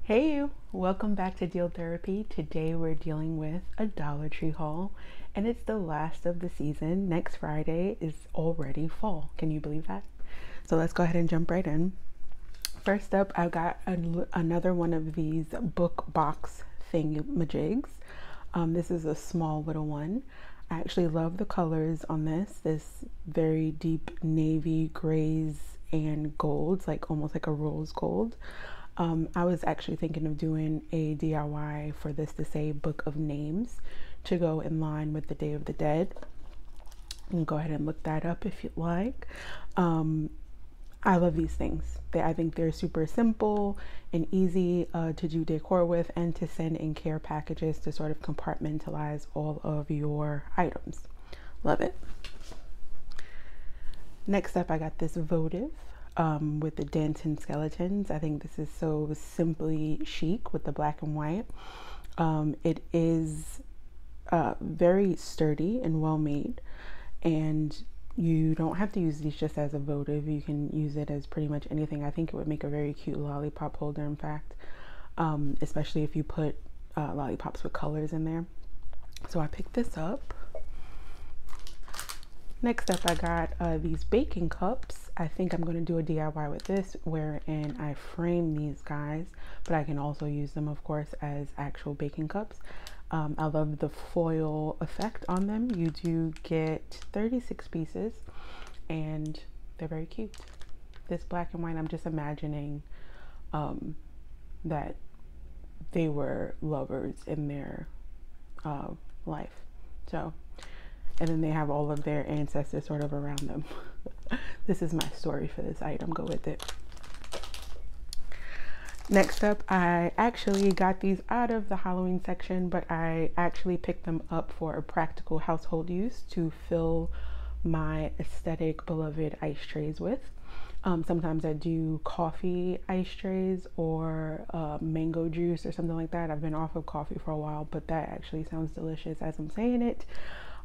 Hey you, welcome back to Deal Therapy. Today we're dealing with a Dollar Tree haul and it's the last of the season. Next Friday is already fall. Can you believe that? So let's go ahead and jump right in. First up, I got another one of these book box thingamajigs. This is a small little one. I actually love the colors on this very deep navy grays and golds, like almost like a rose gold. I was actually thinking of doing a DIY for this to say Book of Names to go in line with the Day of the Dead. You can go ahead and look that up if you'd like. I love these things. I think they're super simple and easy to do decor with and to send in care packages to sort of compartmentalize all of your items. Love it. Next up, I got this Votive with the dancing skeletons. I think this is so simply chic with the black and white. It is very sturdy and well made, and you don't have to use these just as a votive. You can use it as pretty much anything. I think it would make a very cute lollipop holder, in fact, especially if you put lollipops with colors in there. So I picked this up. Next up, I got these baking cups. I think I'm going to do a DIY with this wherein I frame these guys, but I can also use them, of course, as actual baking cups. I love the foil effect on them. You do get 36 pieces and they're very cute. This black and white, I'm just imagining that they were lovers in their life. So, and then they have all of their ancestors sort of around them. This is my story for this item. Go with it. Next up, I actually got these out of the Halloween section, but I actually picked them up for a practical household use to fill my aesthetic beloved ice trays with. Sometimes I do coffee ice trays or mango juice or something like that. I've been off of coffee for a while, but that actually sounds delicious as I'm saying it.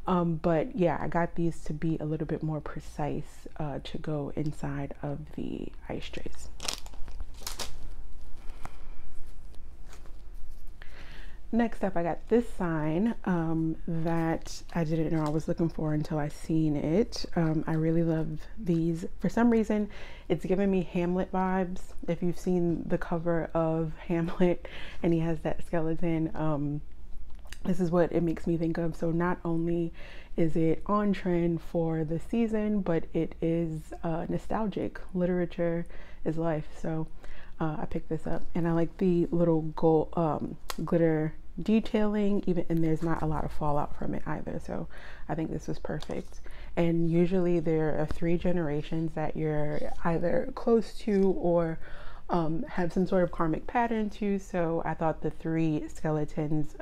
But yeah, I got these to be a little bit more precise to go inside of the ice trays. Next up, I got this sign that I didn't know I was looking for until I seen it. I really love these. For some reason, it's giving me Hamlet vibes. If you've seen the cover of Hamlet and he has that skeleton, this is what it makes me think of. So not only is it on trend for the season, but it is nostalgic. Literature is life. So I picked this up and I like the little gold glitter detailing, even, and there's not a lot of fallout from it either. So I think this was perfect. And usually there are 3 generations that you're either close to or have some sort of karmic pattern to. So I thought the 3 skeletons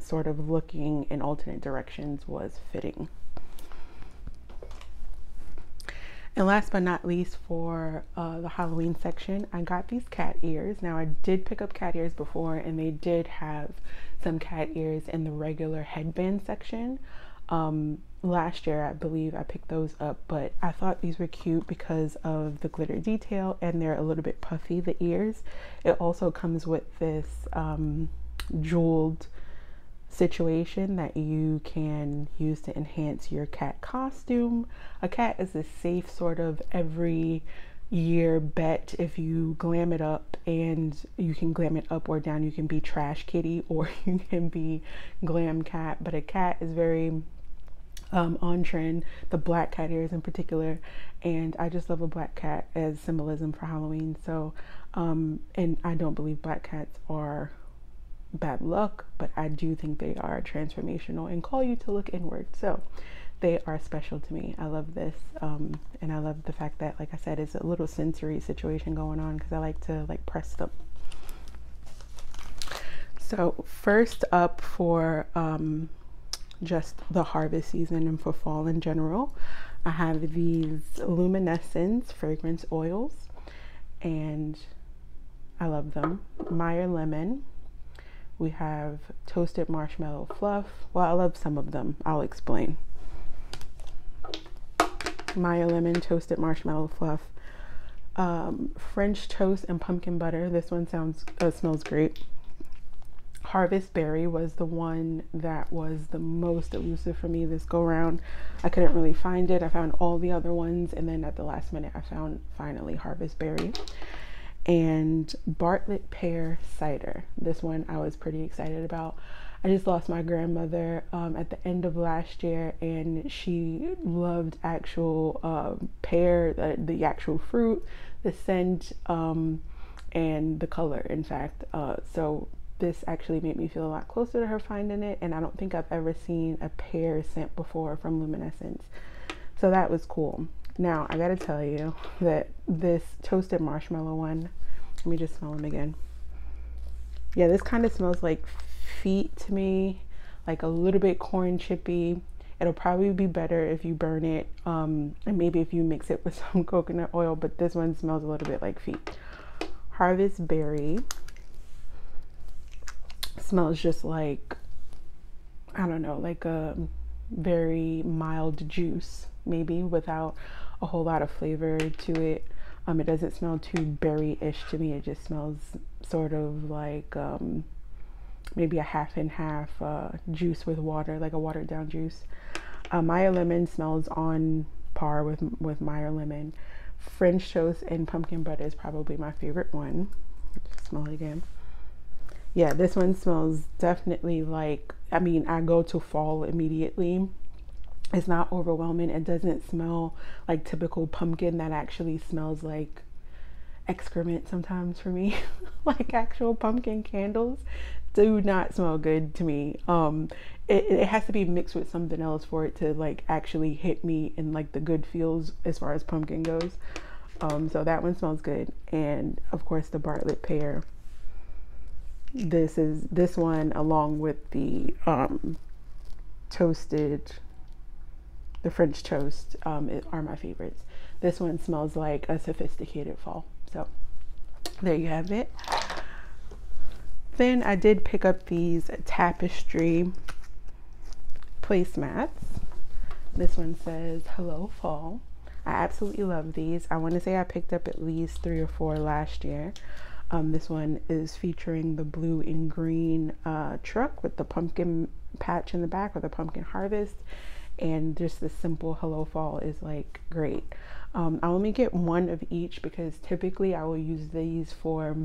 sort of looking in alternate directions was fitting. And last but not least, for the Halloween section, I got these cat ears. Now I did pick up cat ears before and they did have some cat ears in the regular headband section. Last year, I believe I picked those up, but I thought these were cute because of the glitter detail and they're a little bit puffy, the ears. It also comes with this jeweled situation that you can use to enhance your cat costume. A cat is a safe sort of every year bet. If you glam it up, and you can glam it up or down, you can be trash kitty or you can be glam cat, but a cat is very on trend, the black cat ears in particular, and I just love a black cat as symbolism for Halloween. So and I don't believe black cats are bad luck, but I do think they are transformational and call you to look inward. So they are special to me. I love this, and I love the fact that, like I said, it's a little sensory situation going on because I like to like press them. So first up, for just the harvest season and for fall in general, I have these Luminescence fragrance oils and I love them. Meyer Lemon. We have toasted marshmallow fluff. Well, I love some of them. I'll explain. Meyer Lemon, toasted marshmallow fluff. French toast and pumpkin butter. This one smells great. Harvest berry was the one that was the most elusive for me this go round. I couldn't really find it. I found all the other ones, and then at the last minute I found finally harvest berry. And Bartlett pear cider. This one I was pretty excited about. I just lost my grandmother at the end of last year, and she loved actual pear, the actual fruit, the scent, and the color, in fact. So this actually made me feel a lot closer to her finding it, and I don't think I've ever seen a pear scent before from Luminescence. So that was cool. Now, I gotta tell you that this toasted marshmallow one, let me just smell them again. Yeah, this kind of smells like feet to me, like a little bit corn chippy. It'll probably be better if you burn it, and maybe if you mix it with some coconut oil, but this one smells a little bit like feet. Harvest berry smells just like, I don't know, like a very mild juice, maybe without a whole lot of flavor to it. It doesn't smell too berry-ish to me. It just smells sort of like maybe a half and half juice with water, like a watered down juice. Meyer lemon smells on par with Meyer lemon. French toast and pumpkin butter is probably my favorite one. Smell it again. Yeah, this one smells definitely like, I mean, I go to fall immediately. It's not overwhelming. It doesn't smell like typical pumpkin. That actually smells like excrement sometimes for me. Like actual pumpkin candles do not smell good to me. It has to be mixed with something else for it to like actually hit me in like the good feels as far as pumpkin goes. So that one smells good. And of course the Bartlett pear. This one along with the the French toast are my favorites. This one smells like a sophisticated fall. So there you have it. Then I did pick up these tapestry placemats. This one says hello fall. I absolutely love these. I want to say I picked up at least 3 or 4 last year. This one is featuring the blue and green truck with the pumpkin patch in the back, or the pumpkin harvest, and just the simple hello fall is like great. I only get one of each because typically I will use these for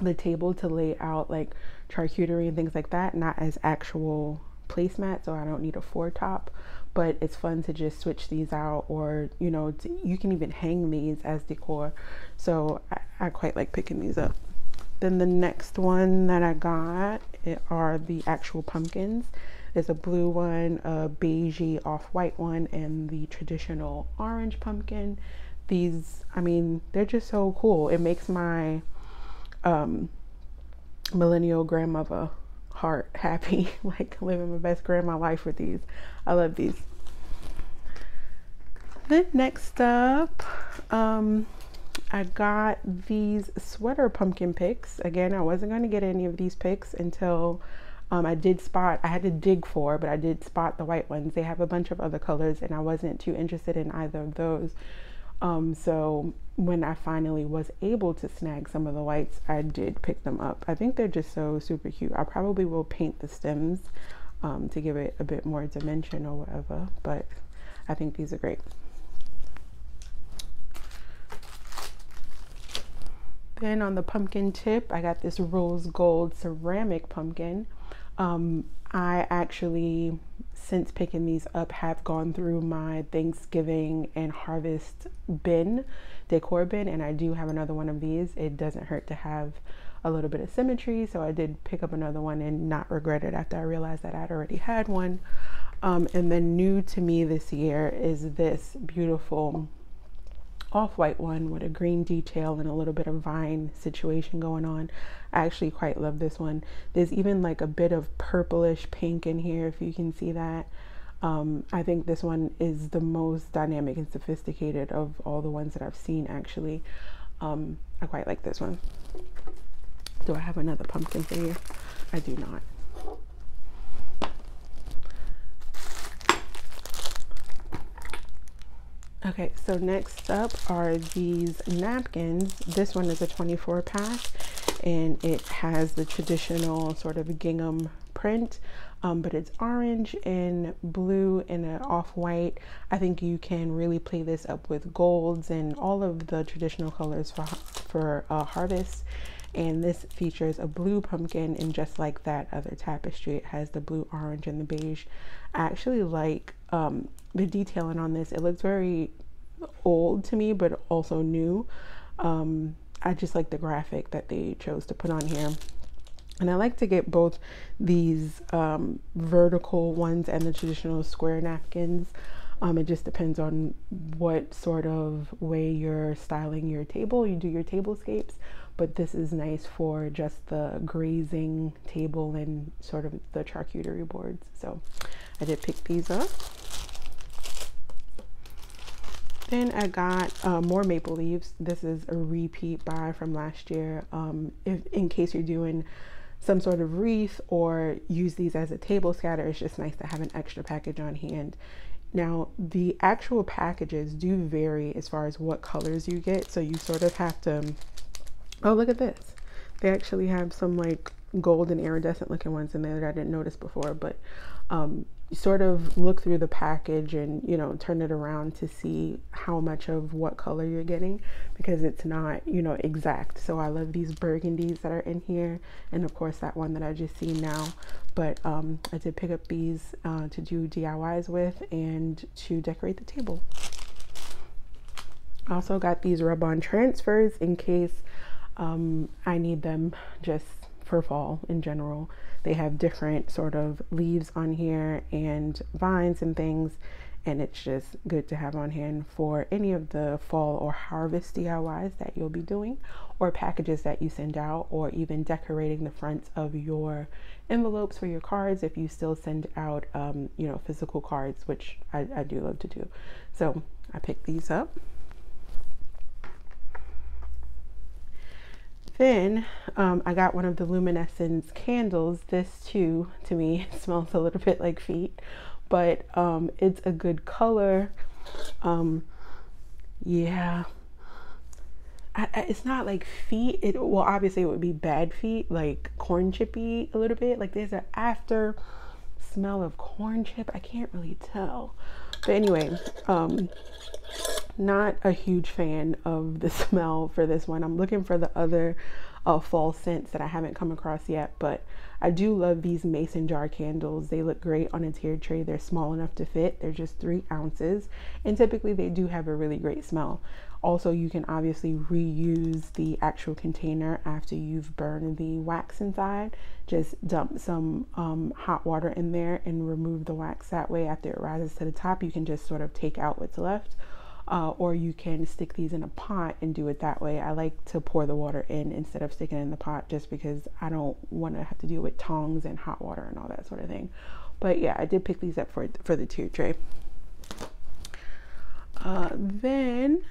the table to lay out like charcuterie and things like that, not as actual placemats, so I don't need a 4-top, but it's fun to just switch these out, or you know, you can even hang these as decor. So I quite like picking these up. Then the next one that I got are the actual pumpkins. There's a blue one, a beigey off-white one, and the traditional orange pumpkin. These, I mean, they're just so cool. It makes my millennial grandmother heart happy, like living my best grandma life with these. I love these. Then next up, I got these sweater pumpkin picks. Again, I wasn't going to get any of these picks until I did spot, I had to dig for, but I did spot the white ones. They have a bunch of other colors and I wasn't too interested in either of those. So when I finally was able to snag some of the whites, I did pick them up. I think they're just so super cute. I probably will paint the stems to give it a bit more dimension or whatever, but I think these are great. Then on the pumpkin tip, I got this rose gold ceramic pumpkin. I actually, since picking these up, have gone through my Thanksgiving and harvest bin, decor bin, and I do have another one of these. It doesn't hurt to have a little bit of symmetry, so I did pick up another one and not regret it after I realized that I'd already had one. And then new to me this year is this beautiful off-white one with a green detail and a little bit of vine situation going on. I actually quite love this one. There's even like a bit of purplish pink in here, if you can see that. I think this one is the most dynamic and sophisticated of all the ones that I've seen actually. I quite like this one. Do I have another pumpkin for you? I do not. Okay, so next up are these napkins. This one is a 24 pack and it has the traditional sort of gingham print, but it's orange and blue and an off-white. I think you can really play this up with golds and all of the traditional colors for harvest. And this features a blue pumpkin, and just like that other tapestry, it has the blue, orange, and the beige. I actually like the detailing on this. It looks very old to me, but also new. I just like the graphic that they chose to put on here. And I like to get both these vertical ones and the traditional square napkins. It just depends on what sort of way you're styling your table. You do your tablescapes, but this is nice for just the grazing table and sort of the charcuterie boards. So I did pick these up. Then I got more maple leaves. This is a repeat buy from last year. In case you're doing some sort of wreath or use these as a table scatter, it's just nice to have an extra package on hand. Now, the actual packages do vary as far as what colors you get, so you sort of have to, oh, look at this. They actually have some like golden iridescent looking ones in there that I didn't notice before, but you sort of look through the package and, you know, turn it around to see how much of what color you're getting, because it's not, you know, exact. So I love these burgundies that are in here, and of course that one that I just seen now. But I did pick up these to do DIYs with and to decorate the table. I also got these rub-on transfers in case I need them just for fall in general. They have different sort of leaves on here and vines and things, and it's just good to have on hand for any of the fall or harvest DIYs that you'll be doing, or packages that you send out, or even decorating the fronts of your envelopes for your cards if you still send out you know, physical cards, which I do love to do. So I picked these up. Then I got one of the Luminescence candles. This too, to me, smells a little bit like feet, but it's a good color. Yeah, it's not like feet. Well, obviously it would be bad feet, like corn chippy a little bit. Like there's an after smell of corn chip. I can't really tell. But anyway, not a huge fan of the smell for this one. I'm looking for the other fall scents that I haven't come across yet, but I do love these mason jar candles. They look great on a tiered tray. They're small enough to fit. They're just 3 ounces, and typically they do have a really great smell. Also, you can obviously reuse the actual container after you've burned the wax inside. Just dump some hot water in there and remove the wax. That way, after it rises to the top, you can just sort of take out what's left. Or you can stick these in a pot and do it that way. I like to pour the water in instead of sticking it in the pot, just because I don't want to have to deal with tongs and hot water and all that sort of thing. But yeah, I did pick these up for the tiered tray. Then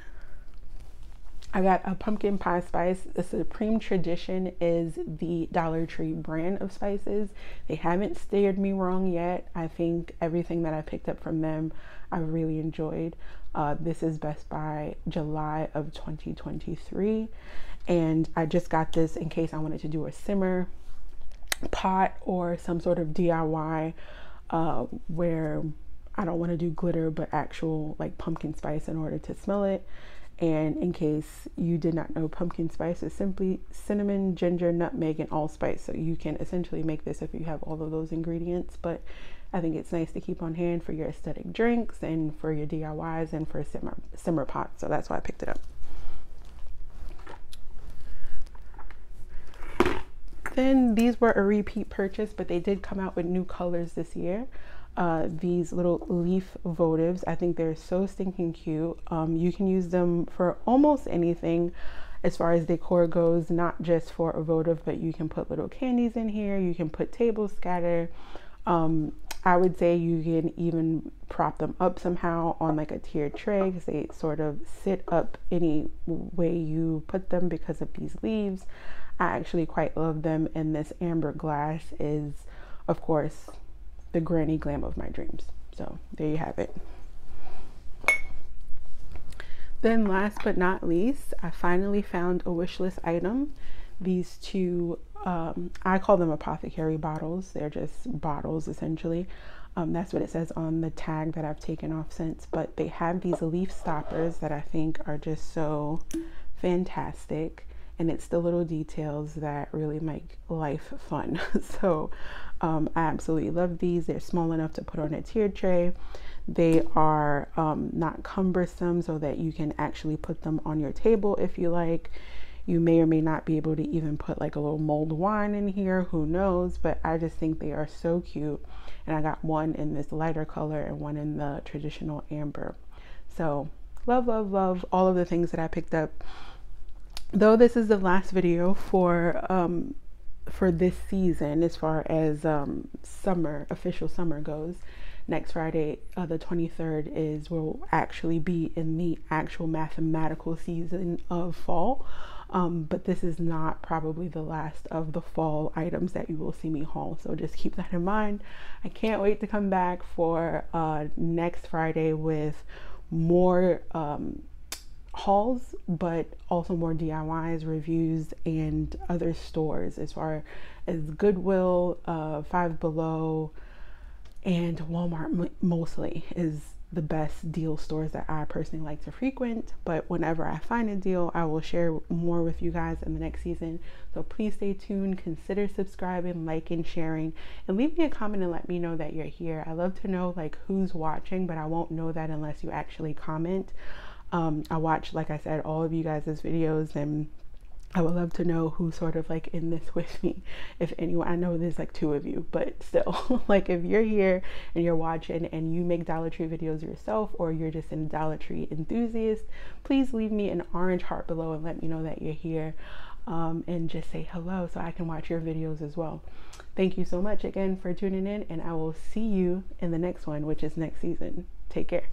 I got a pumpkin pie spice. The Supreme Tradition is the Dollar Tree brand of spices. They haven't steered me wrong yet. I think everything that I picked up from them I really enjoyed. This is Best Buy July of 2023, and I just got this in case I wanted to do a simmer pot or some sort of DIY where I don't want to do glitter but actual like pumpkin spice in order to smell it. And in case you did not know, pumpkin spice is simply cinnamon, ginger, nutmeg, and allspice. So you can essentially make this if you have all of those ingredients, but I think it's nice to keep on hand for your aesthetic drinks and for your DIYs and for simmer pots. So that's why I picked it up. Then these were a repeat purchase, but they did come out with new colors this year. These little leaf votives, I think they're so stinking cute. You can use them for almost anything as far as decor goes, not just for a votive, but you can put little candies in here. You can put table scatter. I would say you can even prop them up somehow on like a tiered tray, because they sort of sit up any way you put them because of these leaves. I actually quite love them, and this amber glass is, of course, the granny glam of my dreams. So there you have it. Then last but not least, I finally found a wish list item. These two, I call them apothecary bottles. They're just bottles essentially. That's what it says on the tag that I've taken off since, but they have these leaf stoppers that I think are just so fantastic. And it's the little details that really make life fun. So I absolutely love these. They're small enough to put on a tiered tray. They are not cumbersome, so that you can actually put them on your table if you like. You may or may not be able to even put like a little mulled wine in here, who knows, but I just think they are so cute. And I got one in this lighter color and one in the traditional amber. So love, love, love all of the things that I picked up. Though this is the last video for this season, as far as official summer goes. Next Friday, the 23rd, is we'll actually be in the actual mathematical season of fall. But this is not probably the last of the fall items that you will see me haul. So just keep that in mind. I can't wait to come back for next Friday with more hauls, but also more DIYs, reviews, and other stores, as far as Goodwill, Five Below, and Walmart mostly is the best deal stores that I personally like to frequent. But whenever I find a deal, I will share more with you guys in the next season. So please stay tuned, consider subscribing, liking, sharing, and leave me a comment and let me know that you're here. I love to know like who's watching, but I won't know that unless you actually comment. I watch, like I said, all of you guys' videos, and I would love to know who's sort of like in this with me, if anyone. I know there's like 2 of you, but still, like if you're here and you're watching and you make Dollar Tree videos yourself, or you're just a Dollar Tree enthusiast, please leave me an orange heart below and let me know that you're here, and just say hello so I can watch your videos as well. Thank you so much again for tuning in, and I will see you in the next one, which is next season. Take care.